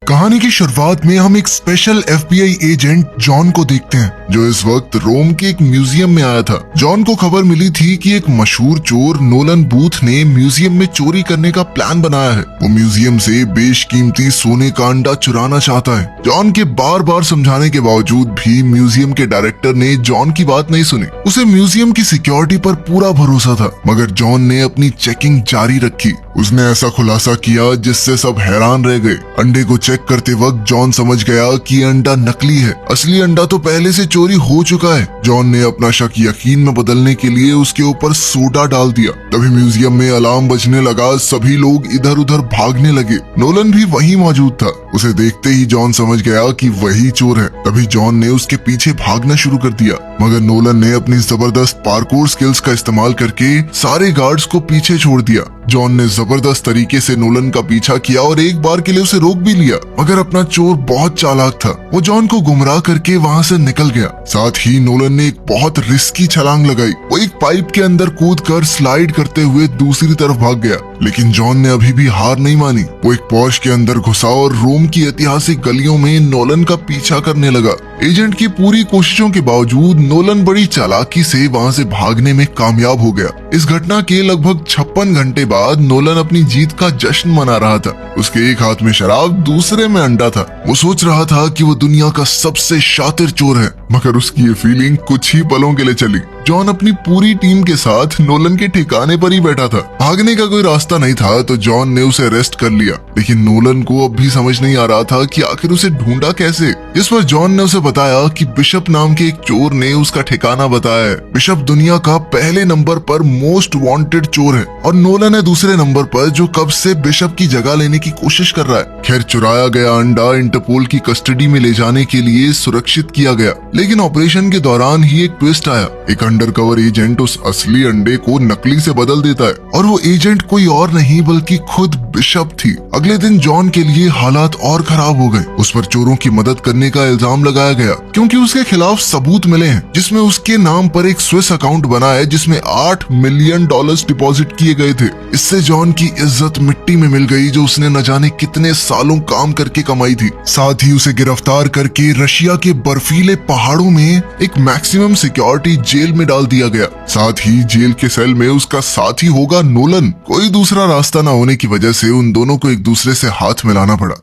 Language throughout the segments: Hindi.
कहानी की शुरुआत में हम एक स्पेशल FBI एजेंट जॉन को देखते हैं जो इस वक्त रोम के एक म्यूजियम में आया था। जॉन को खबर मिली थी कि एक मशहूर चोर नोलन बूथ ने म्यूजियम में चोरी करने का प्लान बनाया है। वो म्यूजियम से बेशकीमती सोने का अंडा चुराना चाहता है। जॉन के बार बार समझाने के बावजूद भी म्यूजियम के डायरेक्टर ने जॉन की बात नहीं सुनी। उसे म्यूजियम की सिक्योरिटी पर पूरा भरोसा था, मगर जॉन ने अपनी चेकिंग जारी रखी। उसने ऐसा खुलासा किया जिससे सब हैरान रह गए। अंडे को चेक करते वक्त जॉन समझ गया कि अंडा नकली है, असली अंडा तो पहले से चोरी हो चुका है। जॉन ने अपना शक यकीन में बदलने के लिए उसके ऊपर सोडा डाल दिया। तभी म्यूजियम में अलार्म बजने लगा, सभी लोग इधर उधर भागने लगे। नोलन भी वहीं मौजूद था। उसे देखते ही जॉन समझ गया कि वही चोर है। तभी जॉन ने उसके पीछे भागना शुरू कर दिया, मगर नोलन ने अपनी जबरदस्त पार्कोर स्किल्स का इस्तेमाल करके सारे गार्ड्स को पीछे छोड़ दिया। जॉन ने जबरदस्त तरीके से नोलन का पीछा किया और एक बार के लिए उसे रोक भी लिया, मगर अपना चोर बहुत चालाक था। वो जॉन को गुमराह करके वहाँ से निकल गया। साथ ही नोलन ने एक बहुत रिस्की छलांग लगाई। वो एक पाइप के अंदर कूदकर स्लाइड करते हुए दूसरी तरफ भाग गया, लेकिन जॉन ने अभी भी हार नहीं मानी। वो एक पॉश के अंदर घुसा और रोम की ऐतिहासिक गलियों में नोलन का पीछा करने लगा। एजेंट की पूरी कोशिशों के बावजूद नोलन बड़ी चालाकी से वहाँ से भागने में कामयाब हो गया। इस घटना के लगभग 56 घंटे बाद नोलन अपनी जीत का जश्न मना रहा था। उसके एक हाथ में शराब, दूसरे में अंडा था। वो सोच रहा था कि वो दुनिया का सबसे शातिर चोर है, मगर उसकी ये फीलिंग कुछ ही पलों के लिए चली। जॉन अपनी पूरी टीम के साथ नोलन के ठिकाने पर ही बैठा था। भागने का कोई रास्ता नहीं था तो जॉन ने उसे अरेस्ट कर लिया, लेकिन नोलन को अब भी समझ नहीं आ रहा था कि आखिर उसे ढूंढा कैसे। इस पर जॉन ने उसे बताया कि बिशप नाम के एक चोर ने उसका ठिकाना बताया है। बिशप दुनिया का पहले नंबर पर मोस्ट वांटेड चोर है और नोलन है दूसरे नंबर पर, जो कब से बिशप की जगह लेने की कोशिश कर रहा है। खैर, चुराया गया अंडा इंटरपोल की कस्टडी में ले जाने के लिए सुरक्षित किया गया, लेकिन ऑपरेशन के दौरान ही एक ट्विस्ट आया। एक अंडरकवर एजेंट उस असली अंडे को नकली से बदल देता है और वो एजेंट कोई और नहीं बल्कि खुद बिशप थी। अगले दिन जॉन के लिए हालात और खराब हो गए। उस पर चोरों की मदद करने का इल्जाम लगाया गया क्योंकि उसके खिलाफ सबूत मिले हैं, जिसमें उसके नाम पर एक स्विस अकाउंट बना है जिसमें $8 मिलियन डिपॉजिट किए गए थे। इससे जॉन की इज्जत मिट्टी में मिल गई जो उसने न जाने कितने सालों काम करके कमाई थी। साथ ही उसे गिरफ्तार करके रशिया के बर्फीले पहाड़ों में एक मैक्सिमम सिक्योरिटी जेल में डाल दिया गया। साथ ही जेल के सेल में उसका साथी होगा नोलन। कोई दूसरा रास्ता न होने की वजह से उन दोनों को एक दूसरे से हाथ मिलाना पड़ा।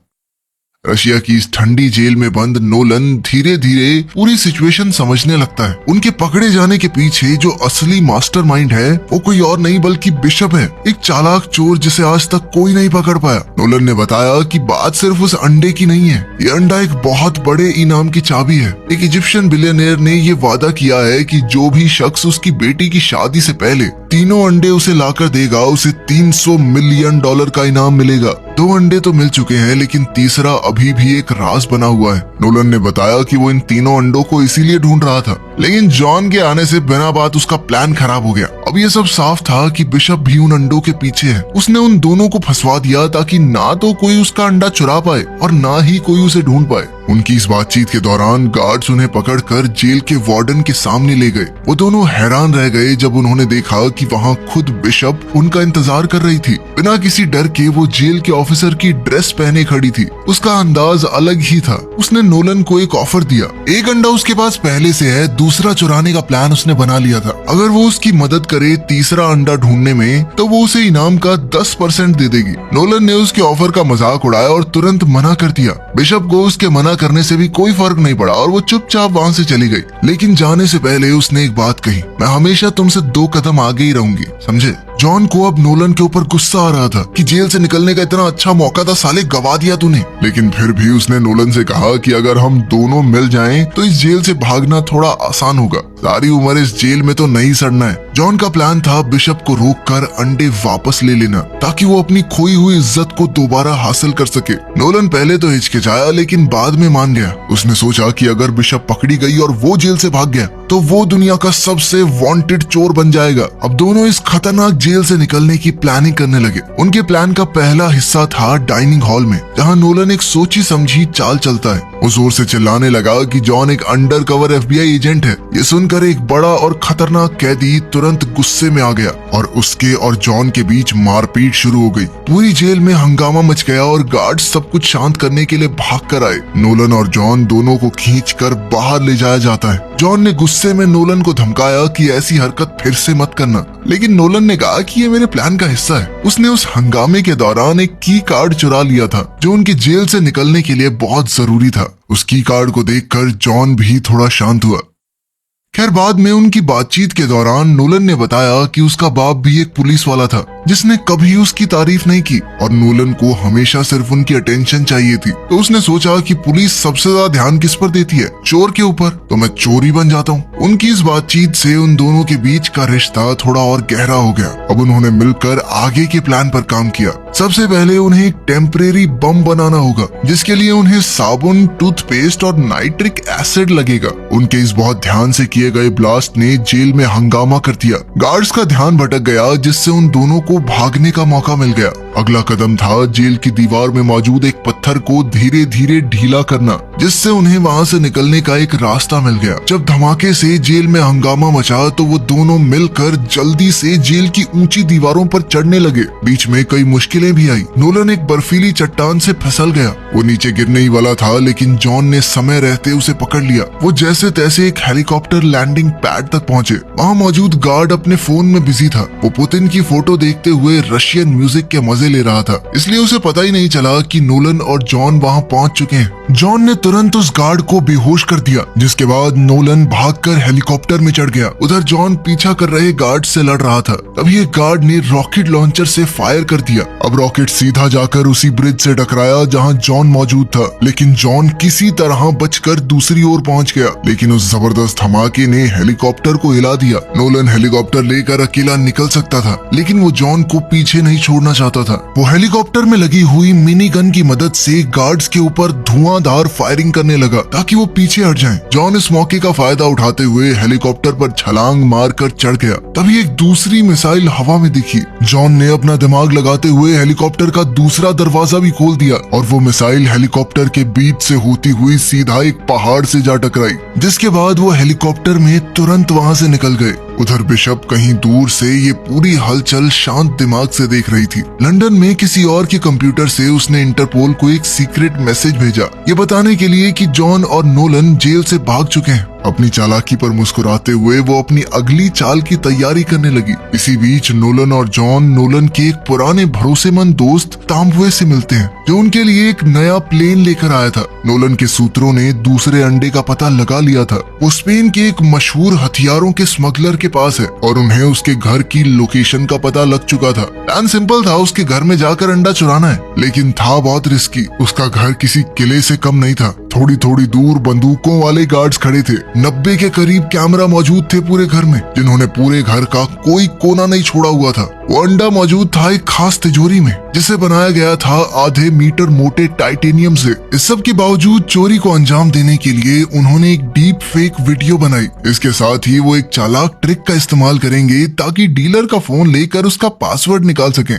रशिया की इस ठंडी जेल में बंद नोलन धीरे धीरे पूरी सिचुएशन समझने लगता है। उनके पकड़े जाने के पीछे जो असली मास्टरमाइंड है वो कोई और नहीं बल्कि बिशप है, एक चालाक चोर जिसे आज तक कोई नहीं पकड़ पाया। नोलन ने बताया कि बात सिर्फ उस अंडे की नहीं है, ये अंडा एक बहुत बड़े इनाम की चाबी है। एक इजिप्शियन बिलियनियर ने ये वादा किया है कि जो भी शख्स उसकी बेटी की शादी से पहले तीनों अंडे उसे लाकर देगा, उसे $300 मिलियन का इनाम मिलेगा। 2 अंडे तो मिल चुके हैं, लेकिन तीसरा अभी भी एक राज बना हुआ है। नोलन ने बताया कि वो इन तीनों अंडों को इसीलिए ढूंढ रहा था, लेकिन जॉन के आने से बिना बात उसका प्लान खराब हो गया। अब ये सब साफ था कि बिशप भी उन अंडों के पीछे है। उसने उन दोनों को फंसवा दिया ताकि ना तो कोई उसका अंडा चुरा पाए और ना ही कोई उसे ढूंढ पाए। उनकी इस बातचीत के दौरान गार्ड्स उन्हें पकड़कर जेल के वार्डन के सामने ले गए। वो दोनों हैरान रह गए जब उन्होंने देखा कि वहाँ खुद बिशप उनका इंतजार कर रही थी। बिना किसी डर के वो जेल के ऑफिसर की ड्रेस पहने खड़ी थी। उसका अंदाज अलग ही था। उसने नोलन को एक ऑफर दिया। एक अंडा उसके पास पहले से है, दूसरा चुराने का प्लान उसने बना लिया था। अगर वो उसकी मदद करे तीसरा अंडा ढूंढने में तो वो उसे इनाम का 10% दे देगी। नोलन ने उसके ऑफर का मजाक उड़ाया और तुरंत मना कर दिया। बिशप को उसके मना करने से भी कोई फर्क नहीं पड़ा और वो चुपचाप वहाँ से चली गई। लेकिन जाने से पहले उसने एक बात कही, मैं हमेशा तुमसे 2 कदम आगे ही रहूंगी, समझे? जॉन को अब नोलन के ऊपर गुस्सा आ रहा था कि जेल से निकलने का इतना अच्छा मौका था, साले गवा दिया तूने। लेकिन फिर भी उसने नोलन से कहा कि अगर हम दोनों मिल जाएं तो इस जेल से भागना थोड़ा आसान होगा। सारी उम्र इस जेल में तो नहीं सड़ना है। जॉन का प्लान था बिशप को रोककर अंडे वापस ले लेना ताकि वो अपनी खोई हुई इज्जत को दोबारा हासिल कर सके। नोलन पहले तो हिचकिचाया लेकिन बाद में मान गया। उसने सोचा कि अगर बिशप पकड़ी गई और वो जेल से भाग गया तो वो दुनिया का सबसे वांटेड चोर बन जाएगा। अब दोनों इस खतरनाक जेल से निकलने की प्लानिंग करने लगे। उनके प्लान का पहला हिस्सा था डाइनिंग हॉल में, जहाँ नोलन एक सोची समझी चाल चलता है। वो जोर से चिल्लाने लगा कि जॉन एक अंडरकवर एफबीआई एजेंट है। ये सुनकर एक बड़ा और खतरनाक कैदी तुरंत गुस्से में आ गया और उसके और जॉन के बीच मारपीट शुरू हो गई। पूरी जेल में हंगामा मच गया और गार्ड्स सब कुछ शांत करने के लिए भाग कर आए। नोलन और जॉन दोनों को खींचकर बाहर ले जाया जाता है। जॉन ने गुस्से में नोलन को धमकाया कि ऐसी हरकत फिर से मत करना, लेकिन नोलन ने कहा कि ये मेरे प्लान का हिस्सा है। उसने उस हंगामे के दौरान एक की कार्ड चुरा लिया था जो उनकी जेल से निकलने के लिए बहुत जरूरी था। उस की कार्ड को देखकर जॉन भी थोड़ा शांत हुआ। खैर बाद में उनकी बातचीत के दौरान नोलन ने बताया कि उसका बाप भी एक पुलिस वाला था जिसने कभी उसकी तारीफ नहीं की और नोलन को हमेशा सिर्फ उनकी अटेंशन चाहिए थी। तो उसने सोचा कि पुलिस सबसे ज्यादा ध्यान किस पर देती है, चोर के ऊपर, तो मैं चोर ही बन जाता हूँ। उनकी इस बातचीत से उन दोनों के बीच का रिश्ता थोड़ा और गहरा हो गया। अब उन्होंने मिलकर आगे के प्लान पर काम किया। सबसे पहले उन्हें एक टेम्परेरी बम बनाना होगा जिसके लिए उन्हें साबुन, टूथपेस्ट और नाइट्रिक एसिड लगेगा। उनके इस बहुत ध्यान से किए गए ब्लास्ट ने जेल में हंगामा कर दिया। गार्ड्स का ध्यान भटक गया जिससे उन दोनों को भागने का मौका मिल गया। अगला कदम था जेल की दीवार में मौजूद एक पत्थर को धीरे धीरे ढीला करना जिससे उन्हें वहां से निकलने का एक रास्ता मिल गया। जब धमाके से जेल में हंगामा मचा तो वो दोनों मिलकर जल्दी से जेल की ऊंची दीवारों पर चढ़ने लगे। बीच में कई मुश्किलें भी आई। नोलन एक बर्फीली चट्टान से फिसल गया। वो नीचे गिरने ही वाला था लेकिन जॉन ने समय रहते उसे पकड़ लिया। वो जैसे तैसे एक हेलीकॉप्टर लैंडिंग पैड तक पहुंचे। वहाँ मौजूद गार्ड अपने फोन में बिजी था। वो पुतिन की फोटो देखते हुए रशियन म्यूजिक के मजे ले रहा था, इसलिए उसे पता ही नहीं चला कि नोलन और जॉन वहाँ पहुंच चुके हैं। जॉन ने तुरंत उस गार्ड को बेहोश कर दिया जिसके बाद नोलन भागकर हेलीकॉप्टर में चढ़ गया। उधर जॉन पीछा कर रहे गार्ड से लड़ रहा था। तभी एक गार्ड ने रॉकेट लॉन्चर से फायर कर दिया। अब रॉकेट सीधा जाकर उसी ब्रिज से टकराया जहाँ जॉन मौजूद था, लेकिन जॉन किसी तरह बचकर दूसरी ओर पहुंच गया। लेकिन उस जबरदस्त धमाके ने हेलीकॉप्टर को हिला दिया। नोलन हेलीकॉप्टर लेकर अकेला निकल सकता था लेकिन वो जॉन को पीछे नहीं छोड़ना चाहता था। वो हेलीकॉप्टर में लगी हुई मिनी गन की मदद से गार्ड्स के ऊपर धुआंधार फायरिंग करने लगा ताकि वो पीछे हट जाएं। जॉन इस मौके का फायदा उठाते हुए हेलीकॉप्टर पर छलांग मारकर चढ़ गया। तभी एक दूसरी मिसाइल हवा में दिखी। जॉन ने अपना दिमाग लगाते हुए हेलीकॉप्टर का दूसरा दरवाजा भी खोल दिया और वो मिसाइल हेलीकॉप्टर के बीच से होती हुई सीधा एक पहाड़ से जा टकराई, जिसके बाद वो हेलीकॉप्टर में तुरंत वहां से निकल गए। उधर बिशप कहीं दूर से ये पूरी हलचल शांत दिमाग से देख रही थी। लंदन में किसी और के कंप्यूटर से उसने इंटरपोल को एक सीक्रेट मैसेज भेजा, ये बताने के लिए कि जॉन और नोलन जेल से भाग चुके हैं। अपनी चालाकी पर मुस्कुराते हुए वो अपनी अगली चाल की तैयारी करने लगी। इसी बीच नोलन और जॉन नोलन के एक पुराने भरोसेमंद दोस्त ताम्बुए से मिलते हैं जो उनके लिए एक नया प्लेन लेकर आया था। नोलन के सूत्रों ने दूसरे अंडे का पता लगा लिया था। वो स्पेन के एक मशहूर हथियारों के स्मगलर के पास है और उन्हें उसके घर की लोकेशन का पता लग चुका था। प्लान सिंपल था, उसके घर में जाकर अंडा चुराना है, लेकिन था बहुत रिस्की। उसका घर किसी किले से कम नहीं था। थोड़ी थोड़ी दूर बंदूकों वाले गार्ड्स खड़े थे। 90 के करीब कैमरा मौजूद थे पूरे घर में, जिन्होंने पूरे घर का कोई कोना नहीं छोड़ा हुआ था। वो अंडा मौजूद था एक खास तिजोरी में जिसे बनाया गया था आधे मीटर मोटे टाइटेनियम से। इस सब के बावजूद चोरी को अंजाम देने के लिए उन्होंने एक डीप फेक वीडियो बनाई। इसके साथ ही वो एक चालाक ट्रिक का इस्तेमाल करेंगे ताकि डीलर का फोन लेकर उसका पासवर्ड निकाल सकें।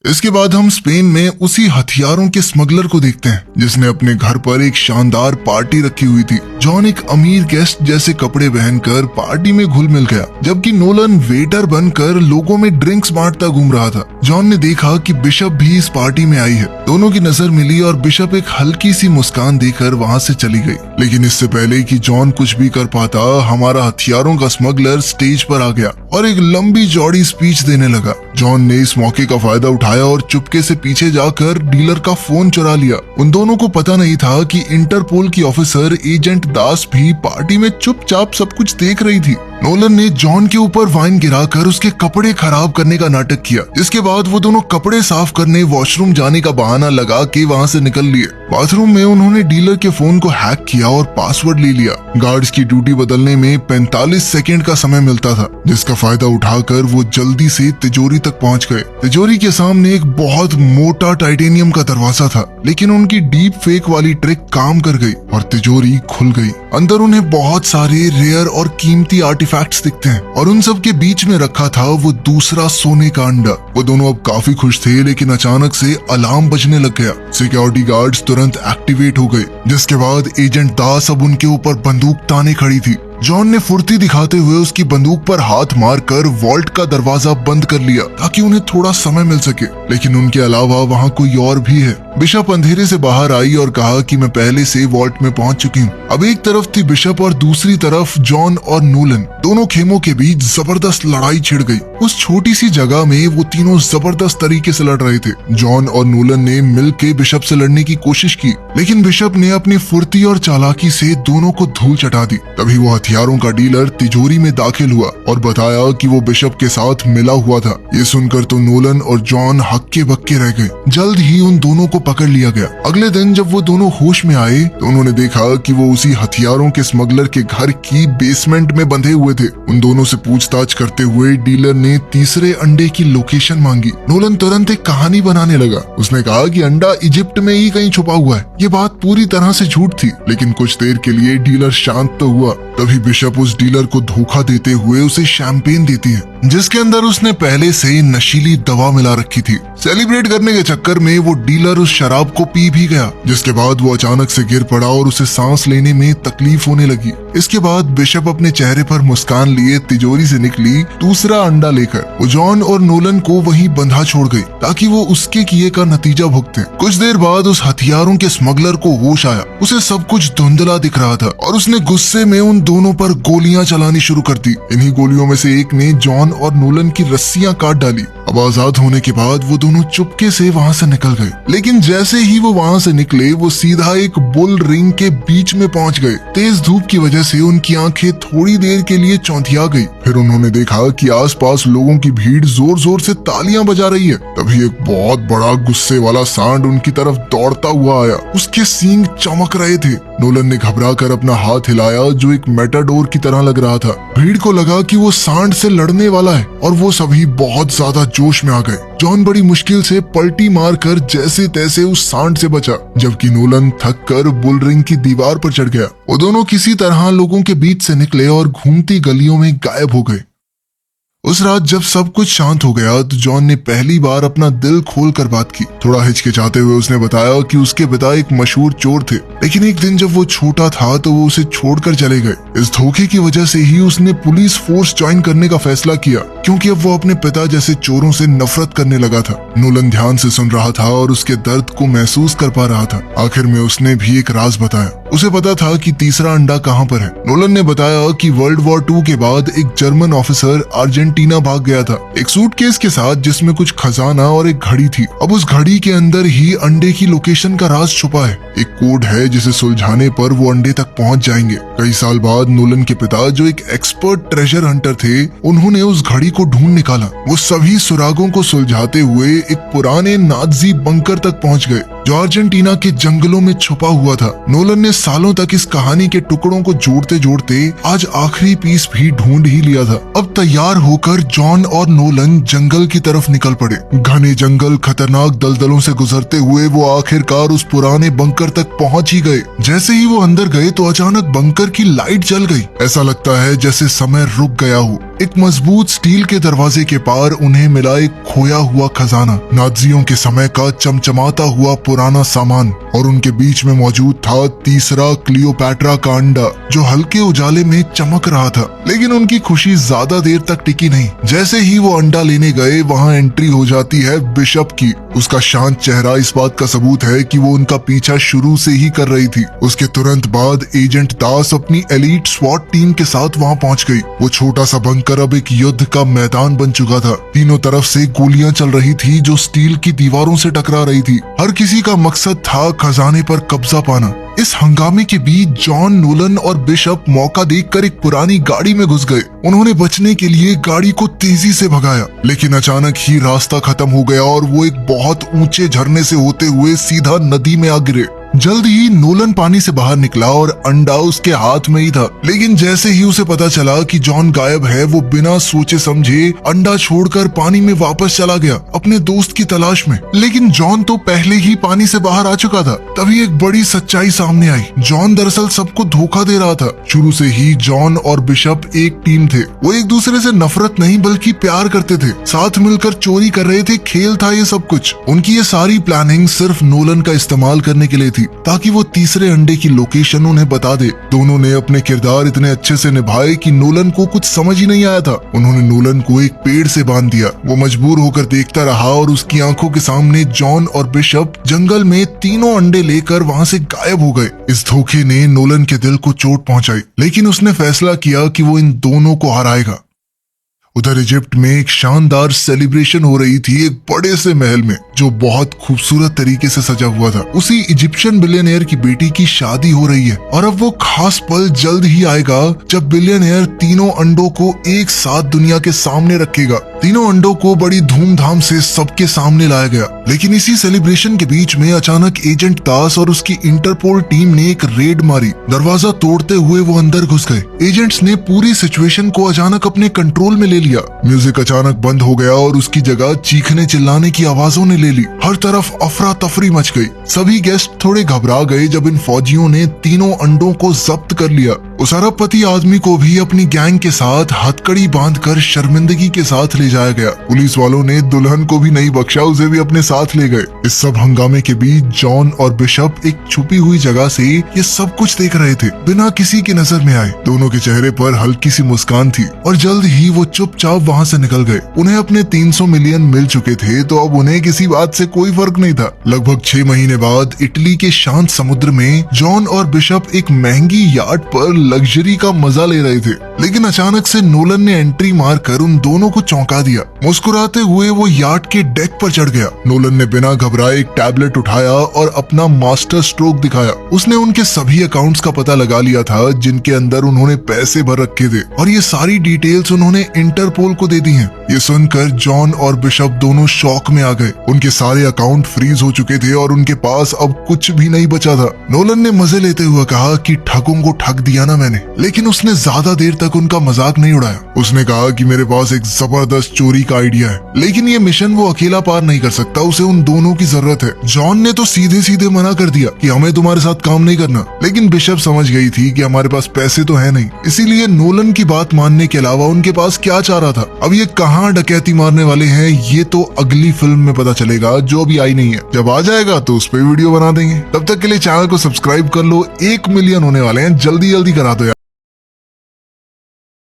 इसके बाद हम स्पेन में उसी हथियारों के स्मगलर को देखते हैं जिसने अपने घर पर एक शानदार पार्टी रखी हुई थी। जॉन एक अमीर गेस्ट जैसे कपड़े पहनकर पार्टी में घुल मिल गया, जबकि नोलन वेटर बनकर लोगों में ड्रिंक्स बांटता घूम रहा था। जॉन ने देखा कि बिशप भी इस पार्टी में आई है। दोनों की नजर मिली और बिशप एक हल्की सी मुस्कान देकर वहां से चली गई। लेकिन इससे पहले कि जॉन कुछ भी कर पाता, हमारा हथियारों का स्मगलर स्टेज पर आ गया और एक लंबी चौड़ी स्पीच देने लगा। जॉन ने इस मौके का फायदा उठाया और चुपके से पीछे जाकर डीलर का फोन चुरा लिया। उन दोनों को पता नहीं था कि इंटरपोल की ऑफिसर एजेंट दास भी पार्टी में चुपचाप सब कुछ देख रही थी। नोलन ने जॉन के ऊपर वाइन गिराकर उसके कपड़े खराब करने का नाटक किया। इसके बाद वो दोनों कपड़े साफ करने वॉशरूम जाने का बहाना लगा के वहाँ से निकल लिए। बाथरूम में उन्होंने डीलर के फोन को हैक किया और पासवर्ड ले लिया। गार्ड्स की ड्यूटी बदलने में 45 सेकेंड का समय मिलता था, जिसका फायदा उठाकर वो जल्दी से तिजोरी तक पहुँच गए। तिजोरी के सामने एक बहुत मोटा टाइटेनियम का दरवाजा था, लेकिन उनकी डीप फेक वाली ट्रिक काम कर गई और तिजोरी खुल गई। अंदर उन्हें बहुत सारे रेयर और कीमती आर्टिफैक्ट आर्टिफैक्ट्स दिखते हैं और उन सब के बीच में रखा था वो दूसरा सोने का अंडा। वो दोनों अब काफी खुश थे, लेकिन अचानक से अलार्म बजने लग गया। सिक्योरिटी गार्ड्स तुरंत एक्टिवेट हो गए, जिसके बाद एजेंट दास अब उनके ऊपर बंदूक ताने खड़ी थी। जॉन ने फुर्ती दिखाते हुए उसकी बंदूक पर हाथ मारकर वॉल्ट का दरवाजा बंद कर लिया ताकि उन्हें थोड़ा समय मिल सके, लेकिन उनके अलावा वहाँ कोई और भी है। बिशप अंधेरे से बाहर आई और कहा कि मैं पहले से वॉल्ट में पहुंच चुकी हूँ। अब एक तरफ थी बिशप और दूसरी तरफ जॉन और नोलन। दोनों खेमों के बीच जबरदस्त लड़ाई छिड़ गई। उस छोटी सी जगह में वो तीनों जबरदस्त तरीके से लड़ रहे थे। जॉन और नोलन ने मिलकर बिशप से लड़ने की कोशिश की, लेकिन बिशप ने अपनी फुर्ती और चालाकी से दोनों को धूल चटा दी। तभी वो हथियारों का डीलर तिजोरी में दाखिल हुआ और बताया कि वो बिशप के साथ मिला हुआ था। ये सुनकर तो नोलन और जॉन हक्के बक्के रह गए। जल्द ही उन दोनों को पकड़ लिया गया। अगले दिन जब वो दोनों होश में आए तो उन्होंने देखा कि वो उसी हथियारों के स्मगलर के घर की बेसमेंट में बंधे हुए थे। उन दोनों से पूछताछ करते हुए डीलर ने तीसरे अंडे की लोकेशन मांगी। नोलन तुरंत एक कहानी बनाने लगा। उसने कहा कि अंडा इजिप्ट में ही कहीं छुपा हुआ है। ये बात पूरी तरह से झूठ थी, लेकिन कुछ देर के लिए डीलर शांत तो हुआ। तभी बिशप उस डीलर को धोखा देते हुए उसे शैंपेन देती है, जिसके अंदर उसने पहले से नशीली दवा मिला रखी थी। सेलिब्रेट करने के चक्कर में वो डीलर उस शराब को पी भी गया, जिसके बाद वो अचानक से गिर पड़ा और उसे सांस लेने में तकलीफ होने लगी। इसके बाद बिशप अपने चेहरे पर मुस्कान लिए तिजोरी से निकली दूसरा अंडा लेकर। वो जॉन और नोलन को वहीं बंधा छोड़ गई ताकि वो उसके किए का नतीजा भुगते। कुछ देर बाद उस हथियारों के स्मगलर को होश आया। उसे सब कुछ धुंधला दिख रहा था और उसने गुस्से में उन दोनों पर गोलियां चलानी शुरू कर दी। इन्हीं गोलियों में से एक ने जॉन और नोलन की रस्सियां काट डाली। अब आजाद होने के बाद वो दोनों चुपके से वहां से निकल गए, लेकिन जैसे ही वो वहां से निकले वो सीधा एक बुल रिंग के बीच में पहुंच गए। तेज धूप की वजह से उनकी आंखें थोड़ी देर के लिए चौंधिया गई। फिर उन्होंने देखा कि आसपास लोगों की भीड़ जोर जोर से तालियां बजा रही है। तभी एक बहुत बड़ा गुस्से वाला सांड उनकी तरफ दौड़ता हुआ आया। उसके सींग चमक रहे थे। नोलन ने घबराकर अपना हाथ हिलाया, जो एक मेटाडोर की तरह लग रहा था। भीड़ को लगा कि वो सांड से लड़ने वाला है और वो सभी बहुत ज्यादा जोश में आ गए। जॉन बड़ी मुश्किल से पलटी मारकर जैसे तैसे उस सांड से बचा, जबकि नोलन थक कर बुल रिंग की दीवार पर चढ़ गया। वो दोनों किसी तरह लोगों के बीच से निकले और घूमती गलियों में गायब हो गए। उस रात जब सब कुछ शांत हो गया तो जॉन ने पहली बार अपना दिल खोलकर बात की। थोड़ा हिचकिचाते हुए उसने बताया कि उसके पिता एक मशहूर चोर थे, लेकिन एक दिन जब वो छोटा था तो वो उसे छोड़कर चले गए। इस धोखे की वजह से ही उसने पुलिस फोर्स ज्वाइन करने का फैसला किया, क्योंकि अब वो अपने पिता जैसे चोरों से नफरत करने लगा था। नोलन ध्यान से सुन रहा था और उसके दर्द को महसूस कर पा रहा था। आखिर में उसने भी एक राज बताया। उसे पता था कि तीसरा अंडा कहाँ पर है। नोलन ने बताया कि वर्ल्ड वॉर 2 के बाद एक जर्मन ऑफिसर अर्जेंटीना भाग गया था, एक सूटकेस के साथ जिसमें कुछ खजाना और एक घड़ी थी। अब उस घड़ी के अंदर ही अंडे की लोकेशन का राज छुपा है। एक कोड है जिसे सुलझाने पर वो अंडे तक पहुंच जाएंगे। कई साल बाद नोलन के पिता, जो एक एक्सपर्ट ट्रेजर हंटर थे, उन्होंने उस घड़ी को ढूंढ निकाला। वो सभी सुरागों को सुलझाते हुए एक पुराने नाजी बंकर तक पहुंच गए, जो अर्जेंटीना के जंगलों में छुपा हुआ था। नोलन ने सालों तक इस कहानी के टुकड़ों को जोड़ते जोड़ते आज आखिरी पीस भी ढूंढ ही लिया था। अब तैयार होकर जॉन और नोलन जंगल की तरफ निकल पड़े। घने जंगल, खतरनाक दलदलों से गुजरते हुए वो आखिरकार उस पुराने बंकर तक पहुंच ही गए। जैसे ही वो अंदर गए तो अचानक बंकर की लाइट जल गई। ऐसा लगता है जैसे समय रुक गया हो। एक मजबूत स्टील के दरवाजे के पार उन्हें मिला एक खोया हुआ खजाना, नाजियों के समय का चमचमाता हुआ पुराना सामान, और उनके बीच में मौजूद था तीसरा क्लियोपैट्रा का अंडा, जो हल्के उजाले में चमक रहा था। लेकिन उनकी खुशी ज्यादा देर तक टिकी नहीं। जैसे ही वो अंडा लेने गए, वहाँ एंट्री हो जाती है बिशप की। उसका शांत चेहरा इस बात का सबूत है कि वो उनका पीछा शुरू से ही कर रही थी। उसके तुरंत बाद एजेंट दास अपनी एलीट स्वॉट टीम के साथ वहाँ पहुँच गई। वो छोटा सा बंकर अब एक युद्ध का मैदान बन चुका था। तीनों तरफ से गोलियां चल रही थी जो स्टील की दीवारों से टकरा रही थी। हर किसी का मकसद था खजाने पर कब्जा पाना। इस हंगामे के बीच जॉन, नोलन और बिशप मौका देखकर एक पुरानी गाड़ी में घुस गए। उन्होंने बचने के लिए गाड़ी को तेजी से भगाया, लेकिन अचानक ही रास्ता खत्म हो गया और वो एक बहुत ऊंचे झरने से होते हुए सीधा नदी में आ गिरे। जल्द ही नोलन पानी से बाहर निकला और अंडा उसके हाथ में ही था। लेकिन जैसे ही उसे पता चला कि जॉन गायब है, वो बिना सोचे समझे अंडा छोड़कर पानी में वापस चला गया अपने दोस्त की तलाश में। लेकिन जॉन तो पहले ही पानी से बाहर आ चुका था। तभी एक बड़ी सच्चाई सामने आई। जॉन दरअसल सबको धोखा दे रहा था। शुरू से ही जॉन और बिशप एक टीम थे। वो एक दूसरे से नफरत नहीं बल्कि प्यार करते थे, साथ मिलकर चोरी कर रहे थे। खेल था ये सब कुछ। उनकी ये सारी प्लानिंग सिर्फ नोलन का इस्तेमाल करने के लिए थी, ताकि वो तीसरे अंडे की लोकेशन उन्हें बता दे। दोनों ने अपने किरदार इतने अच्छे से निभाए कि नोलन को कुछ समझ ही नहीं आया था। उन्होंने नोलन को एक पेड़ से बांध दिया। वो मजबूर होकर देखता रहा और उसकी आंखों के सामने जॉन और बिशप जंगल में तीनों अंडे लेकर वहां से गायब हो गए। इस धोखे ने नोलन के दिल को चोट पहुंचाई, लेकिन उसने फैसला किया कि वो इन दोनों को हराएगा। उधर इजिप्ट में एक शानदार सेलिब्रेशन हो रही थी, एक बड़े से महल में जो बहुत खूबसूरत तरीके से सजा हुआ था। उसी इजिप्शियन बिलियनियर की बेटी की शादी हो रही है और अब वो खास पल जल्द ही आएगा जब बिलियनियर तीनों अंडों को एक साथ दुनिया के सामने रखेगा। तीनों अंडों को बड़ी धूमधाम से सबके सामने लाया गया। लेकिन इसी सेलिब्रेशन के बीच में अचानक एजेंट दास और उसकी इंटरपोल टीम ने एक रेड मारी। दरवाजा तोड़ते हुए वो अंदर घुस गए। एजेंट्स ने पूरी सिचुएशन को अचानक अपने कंट्रोल में ले लिया। म्यूजिक अचानक बंद हो गया और उसकी जगह चीखने चिल्लाने की आवाजों ने ले ली। हर तरफ अफरा तफरी मच गई। सभी गेस्ट थोड़े घबरा गए जब इन फौजियों ने तीनों अंडों को जब्त कर लिया। उस अरबपति आदमी को भी अपनी गैंग के साथ हथकड़ी बांधकर शर्मिंदगी के साथ ले जाया गया। पुलिस वालों ने दुल्हन को भी नहीं बख्शा, उसे भी अपने साथ ले गए। इस सब हंगामे के बीच जॉन और बिशप एक छुपी हुई जगह से ये सब कुछ देख रहे थे, बिना किसी की नजर में आए। दोनों के चेहरे पर हल्की सी मुस्कान थी और जल्द ही वो चुपचाप वहाँ से निकल गए। उन्हें अपने 300 मिलियन मिल चुके थे, तो अब उन्हें किसी बात से कोई फर्क नहीं था। लगभग 6 महीने बाद इटली के शांत समुद्र में जॉन और बिशप एक महंगी याट पर लग्जरी का मजा ले रहे थे। लेकिन अचानक से नोलन ने एंट्री मारकर उन दोनों को चौंका दिया। मुस्कुराते हुए वो याट के डेक पर चढ़ गया। नोलन ने बिना घबराए एक टैबलेट उठाया और अपना मास्टर स्ट्रोक दिखाया। उसने उनके सभी अकाउंट्स का पता लगा लिया था जिनके अंदर उन्होंने पैसे भर रखे थे, और ये सारी डिटेल्स उन्होंने इंटरपोल को दे दी हैं। ये सुनकर जॉन और बिशप दोनों शॉक में आ गए। उनके सारे अकाउंट फ्रीज हो चुके थे और उनके पास अब कुछ भी नहीं बचा था। नोलन ने मजे लेते हुए कहा कि ठगों को ठग दिया ना मैंने, लेकिन उसने ज्यादा देर तक उनका मजाक नहीं उड़ाया। उसने कहा कि मेरे पास एक जबरदस्त चोरी का आइडिया है, लेकिन ये मिशन वो अकेला पार नहीं कर सकता, उसे उन दोनों की जरूरत है। जॉन ने तो सीधे सीधे मना कर दिया कि हमें तुम्हारे साथ काम नहीं करना, लेकिन बिशप समझ गई थी कि हमारे पास पैसे तो है नहीं, इसीलिए नोलन की बात मानने के अलावा उनके पास क्या चाह रहा था। अब ये कहाँ डकैती मारने वाले हैं ये तो अगली फिल्म में पता चलेगा, जो अभी आई नहीं है। जब आ जाएगा तो उस पर वीडियो बना देंगे। तब तक के लिए चैनल को सब्सक्राइब कर लो। 1 मिलियन होने वाले हैं, जल्दी जल्दी करा दो यार।